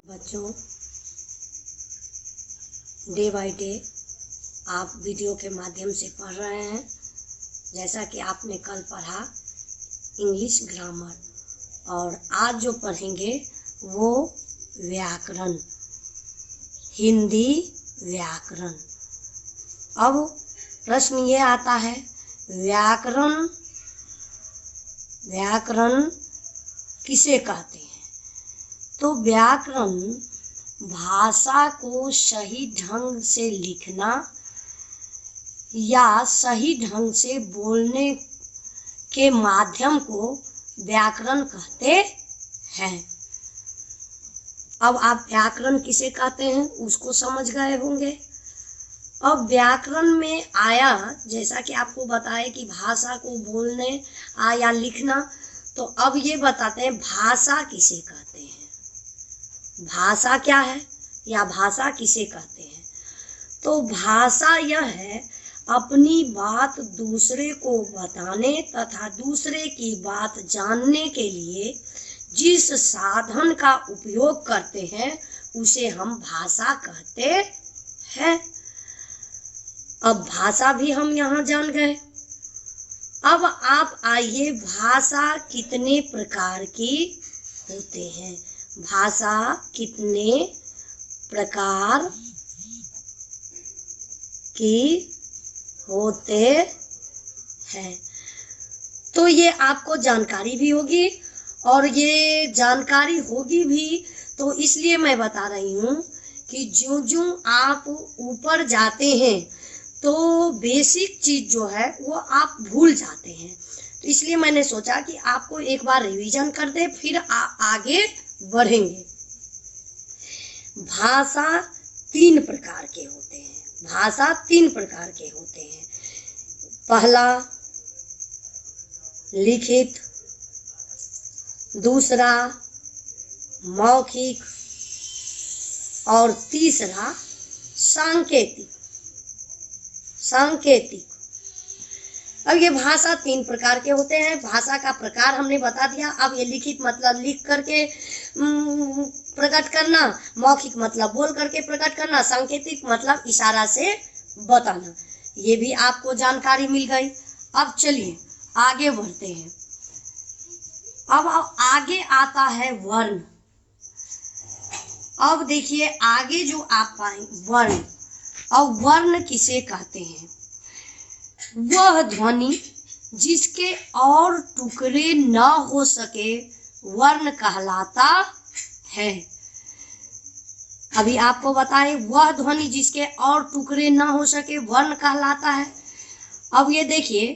बच्चों, day by day आप video के माध्यम से पढ़ रहे हैं। जैसा कि आपने कल पढ़ा इंग्लिश ग्रामर, और आज जो पढ़ेंगे वो व्याकरण, हिंदी व्याकरण। अब प्रश्न ये आता है, व्याकरण किसे कहते हैं? तो व्याकरण भाषा को सही ढंग से लिखना या सही ढंग से बोलने के माध्यम को व्याकरण कहते हैं। अब आप व्याकरण किसे कहते हैं उसको समझ गए होंगे। अब व्याकरण में आया, जैसा कि आपको बताए कि भाषा को बोलने या लिखना, तो अब ये बताते हैं भाषा किसे कहते हैं, भाषा क्या है या भाषा किसे कहते हैं। तो भाषा यह है अपनी बात दूसरे को बताने तथा दूसरे की बात जानने के लिए जिस साधन का उपयोग करते हैं उसे हम भाषा कहते हैं। अब भाषा भी हम यहाँ जान गए। अब आप आइए, भाषा कितने प्रकार की होते हैं, भाषा कितने प्रकार की होते हैं। तो ये आपको जानकारी भी होगी, और ये जानकारी होगी भी तो इसलिए मैं बता रही हूँ कि जो आप ऊपर जाते हैं तो बेसिक चीज जो है वो आप भूल जाते हैं। तो इसलिए मैंने सोचा कि आपको एक बार रिवीजन कर दे, फिर आगे बढ़ेंगे। भाषा तीन प्रकार के होते हैं, भाषा तीन प्रकार के होते हैं। पहला लिखित, दूसरा मौखिक, और तीसरा सांकेतिक। अब ये भाषा तीन प्रकार के होते हैं। भाषा का प्रकार हमने बता दिया। अब ये लिखित मतलब लिख करके प्रकट करना, मौखिक मतलब बोल करके प्रकट करना, सांकेतिक मतलब इशारा से बताना। ये भी आपको जानकारी मिल गई। अब चलिए आगे बढ़ते हैं। अब आगे आता है वर्ण। अब देखिए आगे जो आप पाएंगे वर्ण। अब वर्ण किसे कहते हैं? वह ध्वनि जिसके और टुकड़े न हो सके वर्ण कहलाता है। अभी आपको बताए, वह ध्वनि जिसके और टुकड़े न हो सके वर्ण कहलाता है। अब ये देखिए,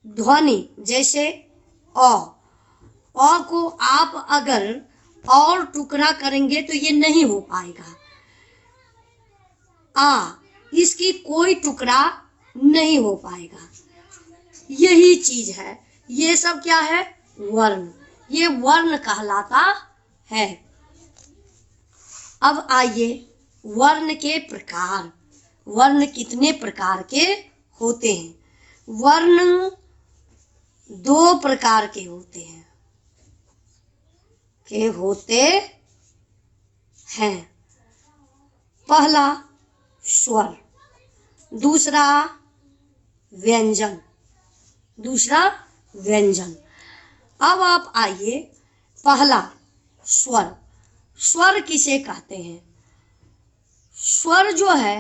ध्वनि जैसे अ को आप अगर और टुकड़ा करेंगे तो ये नहीं हो पाएगा। इसकी कोई टुकड़ा नहीं हो पाएगा। यही चीज है, ये सब क्या है? वर्ण। ये वर्ण कहलाता है। अब आइए वर्ण के प्रकार। वर्ण कितने प्रकार के होते हैं? वर्ण दो प्रकार के होते हैं पहला स्वर, दूसरा व्यंजन। अब आप आइए, पहला स्वर। स्वर किसे कहते हैं? स्वर जो है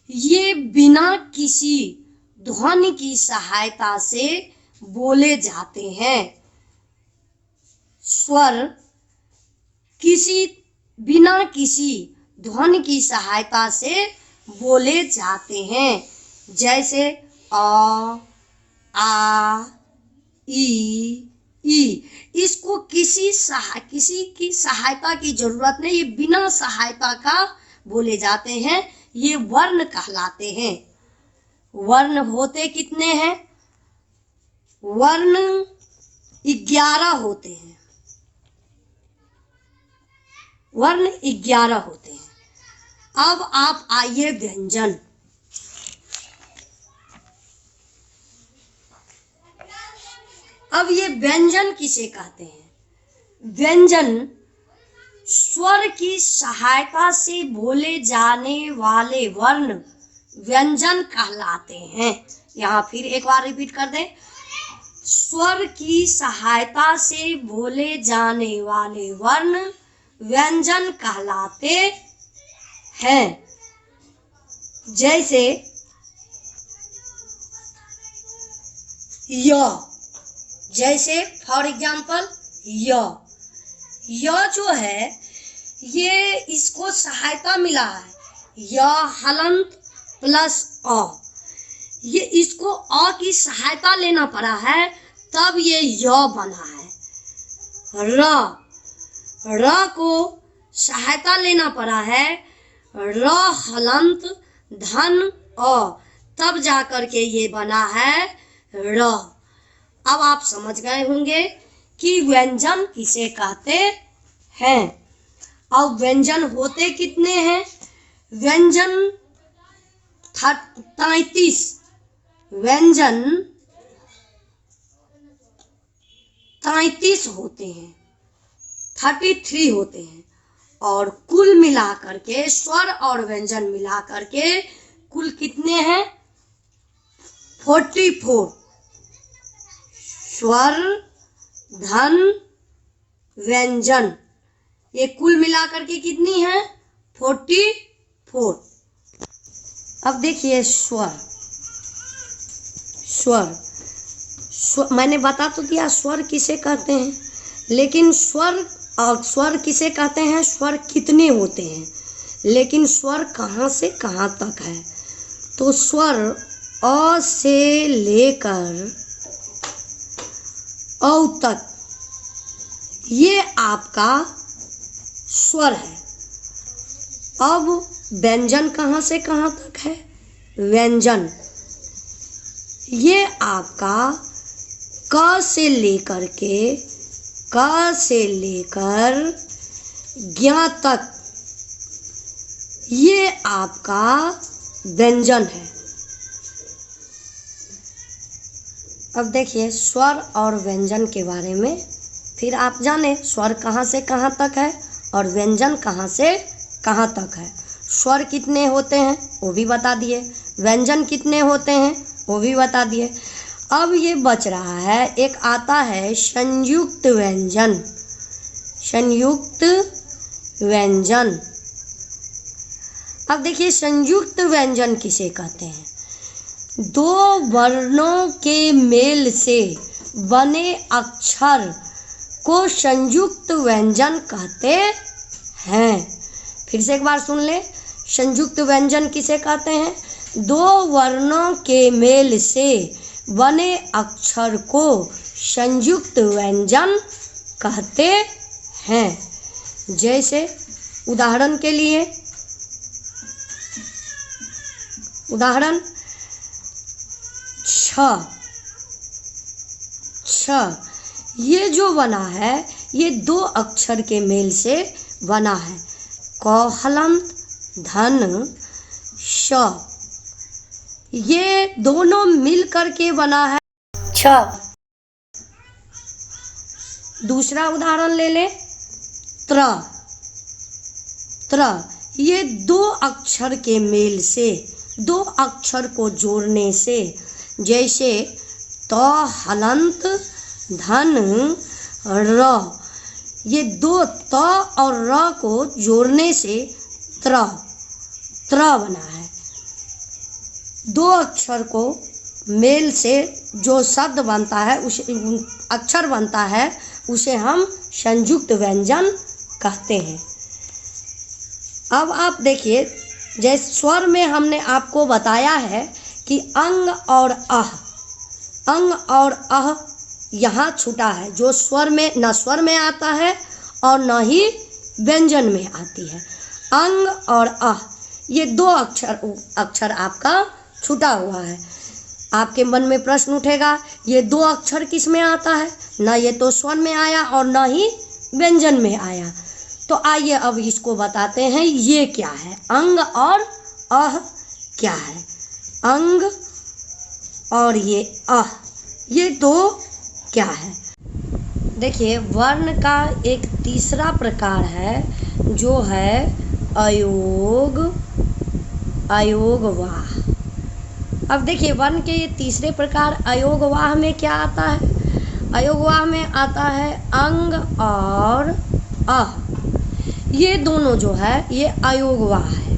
ये बिना किसी ध्वनि की सहायता से बोले जाते हैं। स्वर बिना किसी ध्वनि की सहायता से बोले जाते हैं। जैसे आ ई। इसको किसी की सहायता की जरूरत नहीं, ये बिना सहायता का बोले जाते हैं। ये वर्ण कहलाते हैं। वर्ण होते कितने हैं? वर्ण 11 होते हैं। वर्ण 11 होते हैं। अब आप आइए व्यंजन। अब ये व्यंजन किसे कहते हैं? व्यंजन स्वर की सहायता से बोले जाने वाले वर्ण व्यंजन कहलाते हैं। यहाँ फिर एक बार रिपीट कर दें। स्वर की सहायता से बोले जाने वाले वर्ण व्यंजन कहलाते हैं। जैसे य, जैसे फॉर एग्जाम्पल य जो है ये इसको सहायता मिला है, य हलंत प्लस अ, ये इसको अ की सहायता लेना पड़ा है तब ये य बना है। र को सहायता लेना पड़ा है, र हलंत धन अ, तब जाकर के ये बना है र। अब आप समझ गए होंगे कि व्यंजन किसे कहते हैं। अब व्यंजन होते कितने हैं? व्यंजन 33, व्यंजन 33 होते हैं, 33 होते हैं। और कुल मिला करके स्वर और व्यंजन मिला करके कुल कितने हैं? 44। स्वर धन व्यंजन ये कुल मिला करके कितनी है? 44। अब देखिए स्वर मैंने बता तो दिया स्वर किसे कहते हैं, लेकिन स्वर किसे कहते हैं? स्वर कितने होते हैं, लेकिन स्वर कहाँ से कहाँ तक है? तो स्वर अ से लेकर औ तक ये आपका स्वर है। अब व्यंजन कहाँ से कहाँ तक है? व्यंजन ये आपका क से लेकर ज्ञ तक ये आपका व्यंजन है। अब देखिए स्वर और व्यंजन के बारे में फिर आप जाने स्वर कहाँ से कहाँ तक है और व्यंजन कहाँ से कहाँ तक है। स्वर कितने होते हैं वो भी बता दिए, व्यंजन कितने होते हैं वो भी बता दिए। अब ये बच रहा है, एक आता है संयुक्त व्यंजन। संयुक्त व्यंजन, अब देखिए संयुक्त व्यंजन किसे कहते हैं? दो वर्णों के मेल से बने अक्षर को संयुक्त व्यंजन कहते हैं। फिर से एक बार सुन ले, संयुक्त व्यंजन किसे कहते हैं? दो वर्णों के मेल से बने अक्षर को संयुक्त व्यंजन कहते हैं। जैसे उदाहरण के लिए, उदाहरण छ ये जो बना है ये दो अक्षर के मेल से बना है, क हलंत धन श, ये दोनों मिल करके बना है छ। दूसरा उदाहरण ले ले, त्र ये दो अक्षर के मेल से, दो अक्षर को जोड़ने से, जैसे त हलंत धन र, ये दो त और र को जोड़ने से त्र बना है। दो अक्षर को मेल से जो शब्द बनता है, उसे अक्षर बनता है, उसे हम संयुक्त व्यंजन कहते हैं। अब आप देखिए, जैसे स्वर में हमने आपको बताया है कि अंग और अह यहाँ छूटा है, जो स्वर में न स्वर में आता है और न ही व्यंजन में आती है। अंग और अह ये दो अक्षर आपका छूटा हुआ है। आपके मन में प्रश्न उठेगा, ये दो अक्षर किस में आता है? न ये तो स्वर में आया और न ही व्यंजन में आया। तो आइए अब इसको बताते हैं, ये क्या है? अंग और अह क्या है? अंग और ये अह, ये दो क्या है? देखिए, वर्ण का एक तीसरा प्रकार है जो है अयोग, अयोगवाह। अब देखिए वर्ण के ये तीसरे प्रकार अयोगवाह में क्या आता है? अयोगवाह में आता है अंग और अह, ये दोनों जो है ये अयोगवाह है।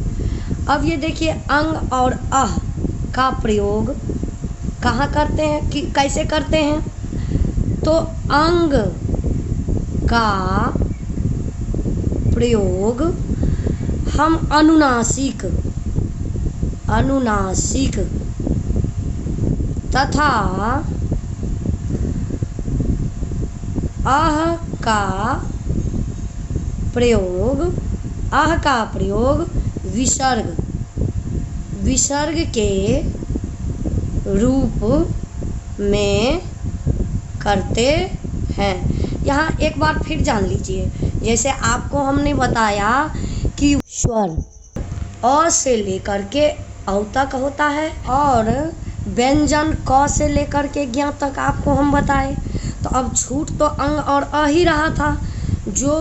अब ये देखिए अंग और अह का प्रयोग कहाँ करते हैं कि कैसे करते हैं? तो अंग का प्रयोग हम अनुनासिक तथा अह का प्रयोग विसर्ग के रूप में करते हैं। यहाँ एक बार फिर जान लीजिए, जैसे आपको हमने बताया कि स्वर अ से लेकर के औ तक होता है और व्यंजन क से लेकर के ज्ञ तक आपको हम बताए। तो अब छूट तो अंग और अ ही रहा था। जो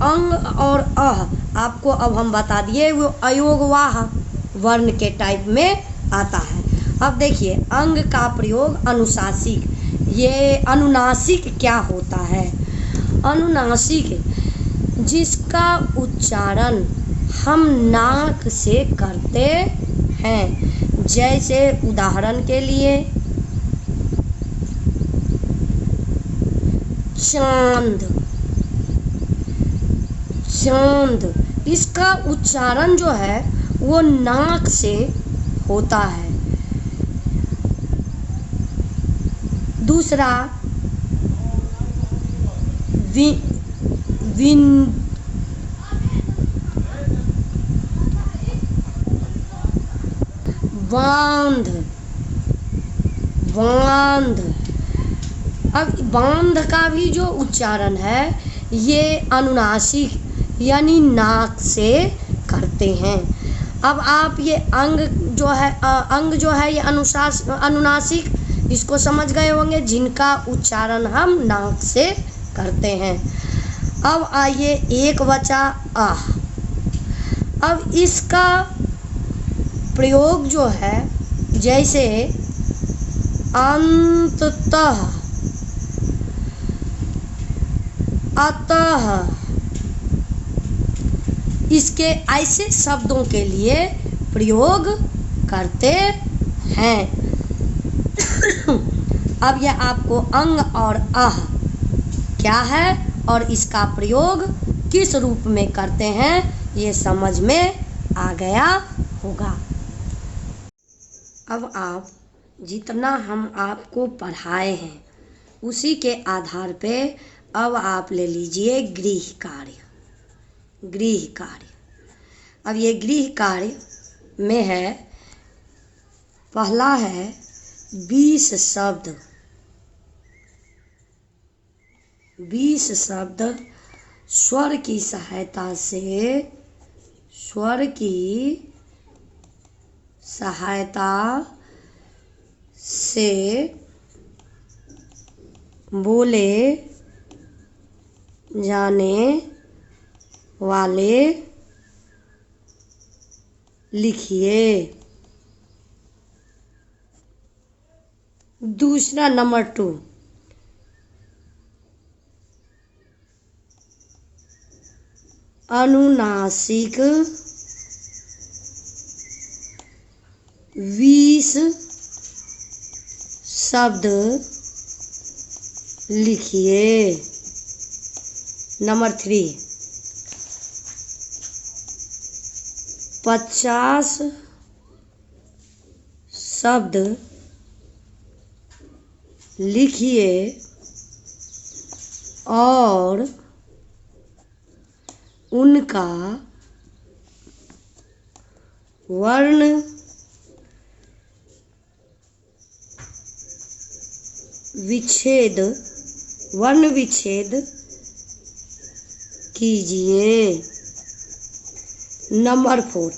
अंग और अह आपको अब हम बता दिए वो अयोगवाह वर्ण के टाइप में आता है। अब देखिए अंग का प्रयोग अनुनासिक। ये अनुनासिक क्या होता है? अनुनासिक जिसका उच्चारण हम नाक से करते हैं। जैसे उदाहरण के लिए चांद, इसका उच्चारण जो है वो नाक से होता है। दूसरा बांध। अब बांध का भी जो उच्चारण है ये अनुनासिक यानी नाक से करते हैं। अब आप ये अंग जो है ये अनुनासिक, इसको समझ गए होंगे, जिनका उच्चारण हम नाक से करते हैं। अब आइए एक बचा आह। अब इसका प्रयोग जो है जैसे अंततः, अतः, इसके ऐसे शब्दों के लिए प्रयोग करते हैं। अब यह आपको अंग और अह क्या है और इसका प्रयोग किस रूप में करते हैं ये समझ में आ गया होगा। अब आप जितना हम आपको पढ़ाए हैं उसी के आधार पे अब आप ले लीजिए गृह कार्य। अब ये गृह कार्य में है, पहला है 20 शब्द। 20 शब्द स्वर की सहायता से बोले जाने वाले लिखिए। दूसरा नंबर 2, अनुनासिक 20 शब्द लिखिए। नंबर 3, 50 शब्द लिखिए और उनका वर्ण विच्छेद कीजिए। नंबर 4,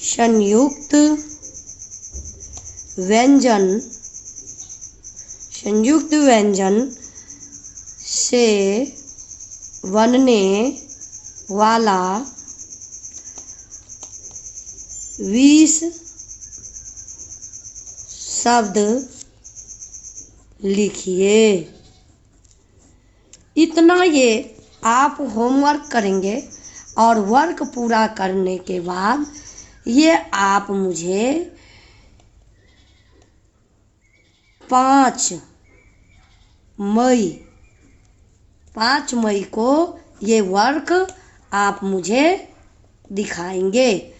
संयुक्त व्यंजन से बनने वाला 20 शब्द लिखिए। इतना ये आप होमवर्क करेंगे और वर्क पूरा करने के बाद ये आप मुझे 5 मई 5 मई को ये वर्क आप मुझे दिखाएंगे।